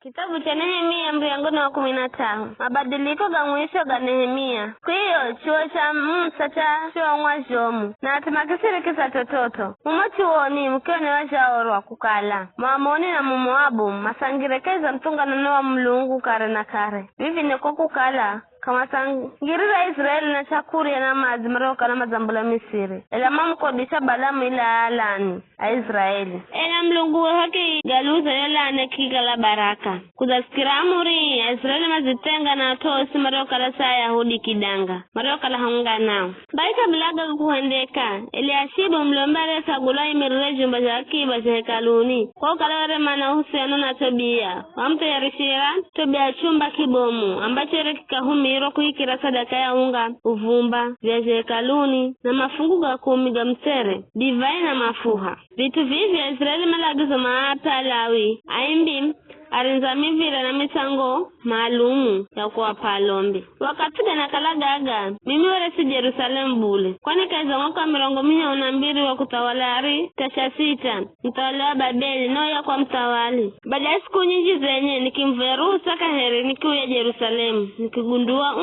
Kitabu cha Nehemia mlango wa 15. Mabadiliko ga mwisho ga Nehemia. Kwa hiyo chuo cha Musa cha chuo mwajomu na atimakisiri kisa tototo. Chuoni mkione wajaorwa kukala. Maamoni na Moabu masangirekeza mtungano wa Mlungu kare na kare. Vivi niko kukala kama sangirira Israeli na chakuri na mazi maroka na mazambula Misiri. Ela mamkodisha Balamu ila alani a Israeli. Ela Mlungu haki galuza yola anekigala baraka. Kuzasikira amuri ya Israeli mazitenga na tosi maroka la saa Yahudi kidanga. Maroka la hunga nao. Baika bilaga kuhendeka. Eliashibu mlombare sagula imirire jumba za akiba za hekaluni. Kwa ukalaware mana uhusiano na Tobia. Wamto ya rishira Tobia chumba kibomu. Ambacho rekikahumi kuikira sadaka ya unga, uvumba, viazi hekaluni na mafungu ga 10 ga msere, divai na mafuha. Vitu vivi ya Israeli malagizo maapa Lawi, aimbi arinzamivira na mitango maalumu ya kuwapa alombi. Wakatuga na kalagaga, mimi wale si Jerusalem bule. Kwani kaiza mwaka 12 wa kutawalari tasha 6, mtawala wa Babeli no ya kwa mtawali. Baada ya siku nyingi zenye nikimverusa kaheri nikiuya Jerusalem, nikigundua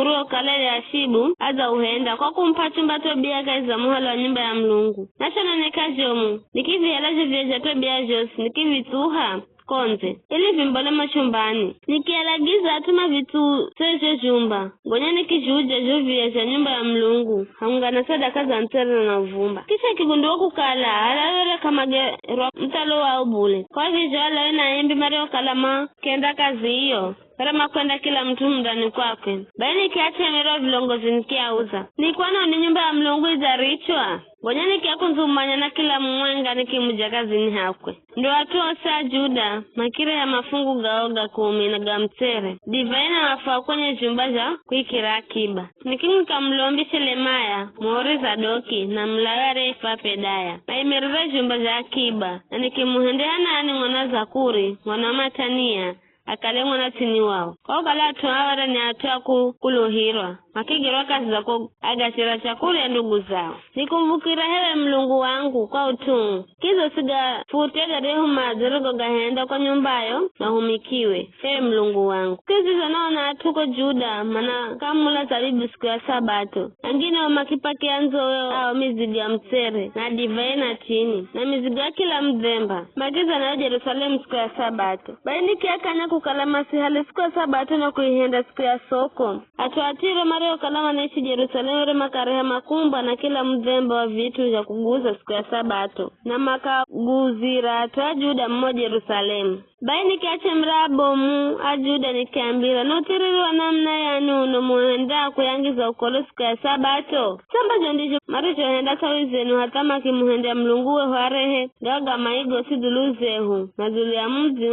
uro kalele ya Shibu aza uhenda kwa kumpa chumba Tobia kaiza muhala wa nyumba ya Mlungu. Nachana nekajomu, nikivielaje vyeja Tobia Josi, nikivituha konze ili vimbole machumbani. Nikialagiza atuma vitu seje jumba. Ngonya nikijuja juvia za nyumba ya Mlungu. Haungana sadaka za mtere na uvumba. Kisha kigundua kukala alawele kama gerwa mtalo wa ubule. Kwa hivyo alawe na embi mareo kalama kenda kazi hiyo. Rama kwenda kila mtu mdani kwake. Baini kiache mero vilongozi nikiauza. Nikuwana ni nyumba ya Mlungu izarichwa. Ngonya nikiakunzumanya na kila mwenga nikimujakazi ni hakwe. Ndo watuo saa Juda, makire ya mafungu gaoga 10 na gamtere. Divaina wafaa kwenye jumba za kuikira akiba. Nikimika Mlombi Shelemaya, Mwori Zadoki na Mlaware Ifa Pedaya. Na imereza jumba za akiba. Na nikimuhendea nani mwana Zakuri, mwana Matania. Akale mwana tini wao. Kwa kala atuawara ni atuwa kuluhirwa. Makigirwa kazi zako agachira chakula ya ndugu zao. Nikumvukira hewe Mlungu wangu kwa utungu. Kizo siga futega rehu mazirugo gahenda kwa nyumbayo na humikiwe. Hewe Mlungu wangu. Kizo naona atuko Juda mana kamula zabibu siku ya Sabato. Angine wa makipaki anzo au mizigo ya msere na divai na chini. Na mizigo ya kila mdhemba. Magiza na Jerusalem siku ya Sabato. Baini kiakanya kukalama sihali siku ya Sabato na kuihenda siku ya soko. Atuatiro mareo kalama naishi Jerusalem ure makareha makumba na kila mdhemba wa vitu ya kuguza siku ya Sabato. Na makaguzira atua Juda mmoja Jerusalem. Baini kiache mrabomu ajuda nikiambira notiririwa namna ya nuno muhenda kuyangiza ukolo siku ya Sabato. Samba jondijo maricho henda tawizenu hatama kimuhenda Mlunguwe huarehe gaga maigo siduluzehu na zulu ya mzi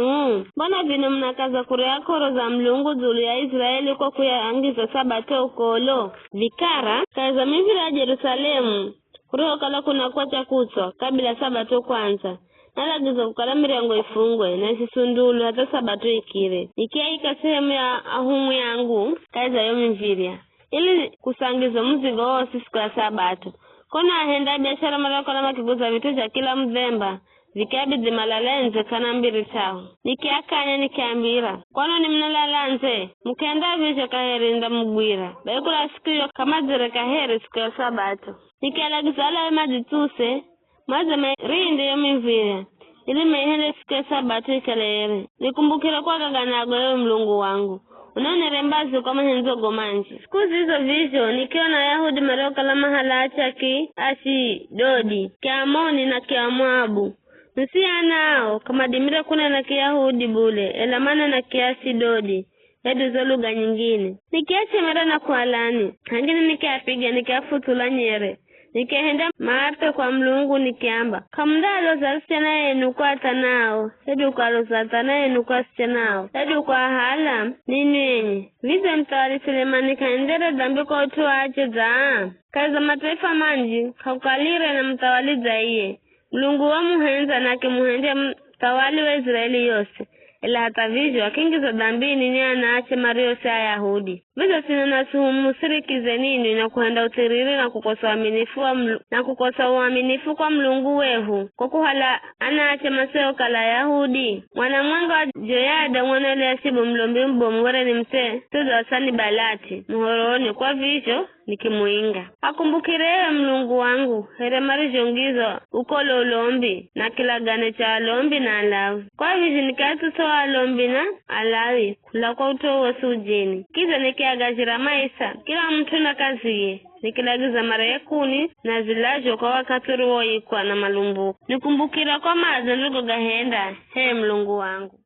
Mbona vino mnakaza kurea koro za Mlungu zulu ya Israeli kwa kuyangiza Sabato ukolo. Vikara kaza mivira Jerusalemu kureho kala kuna kwacha kutwa kabila Sabato kwanza. Nalagiza kukala mirengo ifungwe na isisundulu hata Sabato ikire. Ikiaika sehemu ya ahumu yangu kaiza yomi mviria. Ili kusangiza mzigo wasi siku ya Sabato. Kona ahenda biashara marako na makiguza vitu za kila mdhemba. Vikabidhi malalenze kana mbiri chao. Nikiakanya nikiambira. Kwano ni mnalalanze. Mkenda vije kaheri nda mugwira. Baikula siku yo kama zire kaheri siku ya Sabato. Nikialagiza alawe majituse. Maze rinde yomi mviria. Ili mehende siku ya Sabato ikalere. Nikumbukira kwa gaganago yo Mlungu wangu. Unaone rembazi kwa mahenzo gomanji. Siku zizo vizyo nikiona Yahudi mareo kalama halacha ki Ashidodi, Kiamoni na Kiamoabu. Nusia nao kama dimira kuna na Kiyahudi bule elamana na Kiashidodi. Hedu zo lugha nyingine. Nikiache mara na kualani. Hangini nikiapiga nikiafutula nyere. Nikihenda maape kwa Mlungu nikiamba. Kamdalo za sichana yenu kwa tanao. Hedu kwa roza tanaye nukwa sichanao. Hedu kwa hala nini yenye. Vize mtawali Sulemani kaendere dhambi kwa utuwa ache zaa. Kaza mataifa manji kaukalire na mtawali zaiye. Mlungu wa muhenza na kimuhende mtawali wa Israeli yose. ila hata vizho akingiza dhambini ni anaache mario sa Yahudi. Vizho sinana suhumu sirikize nini na kuhenda utiriri na kukosa uaminifu kwa Mlungu wehu. Kwa kuhala anaache maseo kala Yahudi. Mwana mwanga wa Joyada mwana ile asibu mlombi mbomwere ni mse tuzo wasani balati muhoroni kwa vizho nikimuinga. Akumbukirewe Mlungu wangu, here marijongizo ukolo ulombi na kila gane cha alombi na alawi. Kwa vizho nikatu soa alombi na alawi kula kwa utowa sujeni. Kiza nikiagajira maisa, kila mtu na kaziye. Nikilagiza mara ya kuni na zilajo kwa wakati ruo yikuwa na malumbu. Nikumbukira kwa maza ndugo gahenda, Mlungu wangu.